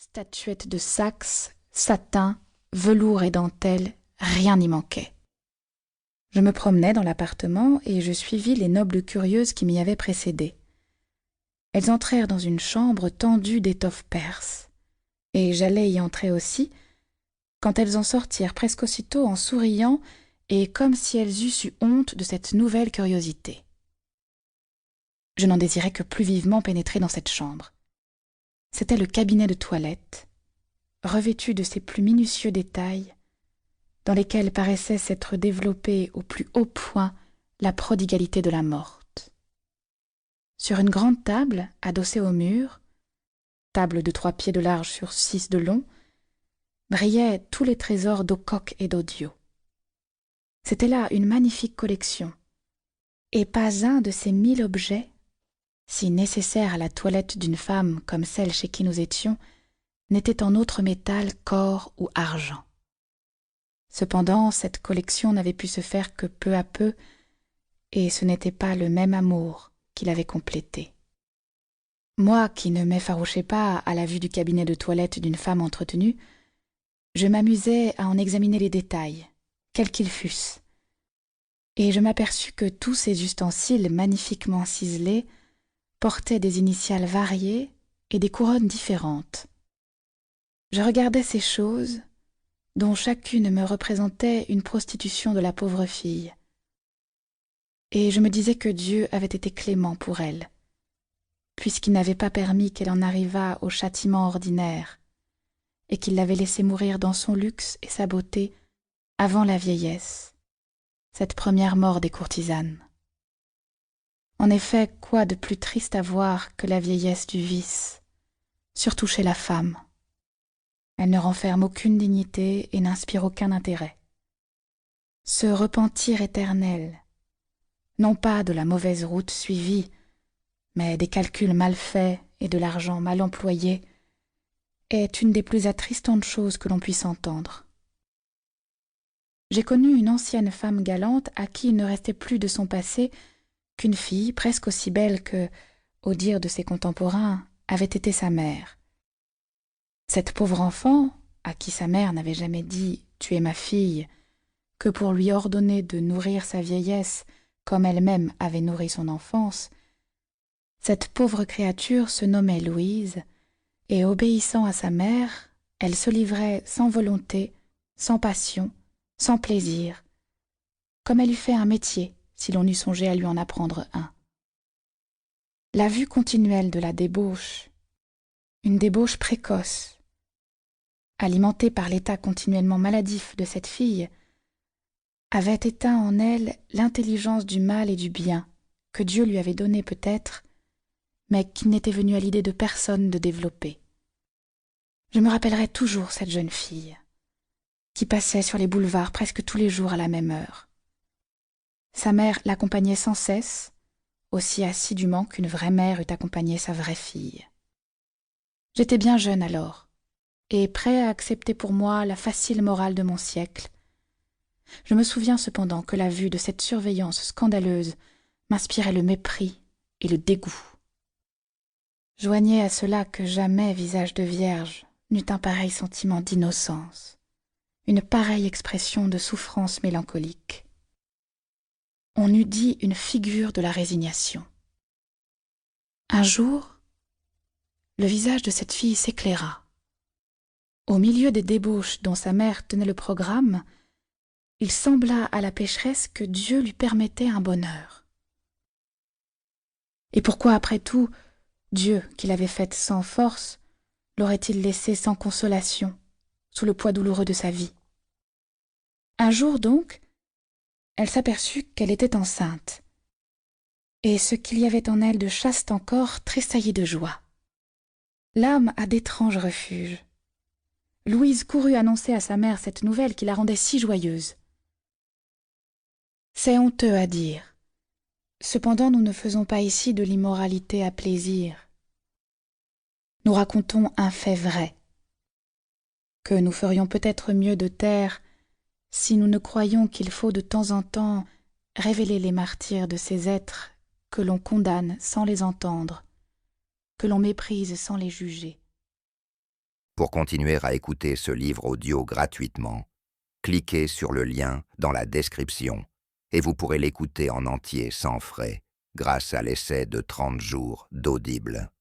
Statuettes de Saxe, satin, velours et dentelle, rien n'y manquait. Je me promenais dans l'appartement et je suivis les nobles curieuses qui m'y avaient précédée. Elles entrèrent dans une chambre tendue d'étoffes perses, et j'allais y entrer aussi, quand elles en sortirent presque aussitôt en souriant et comme si elles eussent eu honte de cette nouvelle curiosité. Je n'en désirais que plus vivement pénétrer dans cette chambre. C'était le cabinet de toilette, revêtu de ses plus minutieux détails, dans lesquels paraissait s'être développée au plus haut point la prodigalité de la morte. Sur une grande table, adossée au mur, table de 3 pieds de large sur 6 de long, brillaient tous les trésors d'Ocoque et d'Audio. C'était là une magnifique collection, et pas un de ces 1000 objets, si nécessaires à la toilette d'une femme comme celle chez qui nous étions, n'était en autre métal qu'or ou argent. Cependant, cette collection n'avait pu se faire que peu à peu, et ce n'était pas le même amour qui l'avait complétée. Moi, qui ne m'effarouchais pas à la vue du cabinet de toilette d'une femme entretenue, je m'amusais à en examiner les détails, quels qu'ils fussent, et je m'aperçus que tous ces ustensiles magnifiquement ciselés portaient des initiales variées et des couronnes différentes. Je regardais ces choses, dont chacune me représentait une prostitution de la pauvre fille, et je me disais que Dieu avait été clément pour elle, puisqu'il n'avait pas permis qu'elle en arrivât au châtiment ordinaire, et qu'il l'avait laissée mourir dans son luxe et sa beauté avant la vieillesse, cette première mort des courtisanes. En effet, quoi de plus triste à voir que la vieillesse du vice, surtout chez la femme. Elle ne renferme aucune dignité et n'inspire aucun intérêt. Ce repentir éternel, non pas de la mauvaise route suivie, mais des calculs mal faits et de l'argent mal employé, est une des plus attristantes choses que l'on puisse entendre. J'ai connu une ancienne femme galante à qui il ne restait plus de son passé qu'une fille presque aussi belle que, au dire de ses contemporains, avait été sa mère. Cette pauvre enfant, à qui sa mère n'avait jamais dit « tu es ma fille », que pour lui ordonner de nourrir sa vieillesse comme elle-même avait nourri son enfance, cette pauvre créature se nommait Louise, et obéissant à sa mère, elle se livrait sans volonté, sans passion, sans plaisir, comme elle eût fait un métier si l'on eût songé à lui en apprendre un. La vue continuelle de la débauche, une débauche précoce, alimentée par l'état continuellement maladif de cette fille, avait éteint en elle l'intelligence du mal et du bien que Dieu lui avait donné peut-être, mais qu'il n'était venu à l'idée de personne de développer. Je me rappellerai toujours cette jeune fille, qui passait sur les boulevards presque tous les jours à la même heure. Sa mère l'accompagnait sans cesse, aussi assidûment qu'une vraie mère eût accompagné sa vraie fille. J'étais bien jeune alors, et prêt à accepter pour moi la facile morale de mon siècle. Je me souviens cependant que la vue de cette surveillance scandaleuse m'inspirait le mépris et le dégoût. Joignez à cela que jamais visage de vierge n'eut un pareil sentiment d'innocence, une pareille expression de souffrance mélancolique. On eût dit une figure de la résignation. Un jour, le visage de cette fille s'éclaira. Au milieu des débauches dont sa mère tenait le programme, il sembla à la pécheresse que Dieu lui permettait un bonheur. Et pourquoi, après tout, Dieu, qui l'avait faite sans force, l'aurait-il laissée sans consolation, sous le poids douloureux de sa vie? Un jour donc, elle s'aperçut qu'elle était enceinte, et ce qu'il y avait en elle de chaste encore tressaillit de joie. L'âme a d'étranges refuges. Louise courut annoncer à sa mère cette nouvelle qui la rendait si joyeuse. C'est honteux à dire. Cependant, nous ne faisons pas ici de l'immoralité à plaisir. Nous racontons un fait vrai, que nous ferions peut-être mieux de taire si nous ne croyions qu'il faut de temps en temps révéler les martyrs de ces êtres que l'on condamne sans les entendre, que l'on méprise sans les juger. Pour continuer à écouter ce livre audio gratuitement, cliquez sur le lien dans la description et vous pourrez l'écouter en entier sans frais grâce à l'essai de 30 jours d'Audible.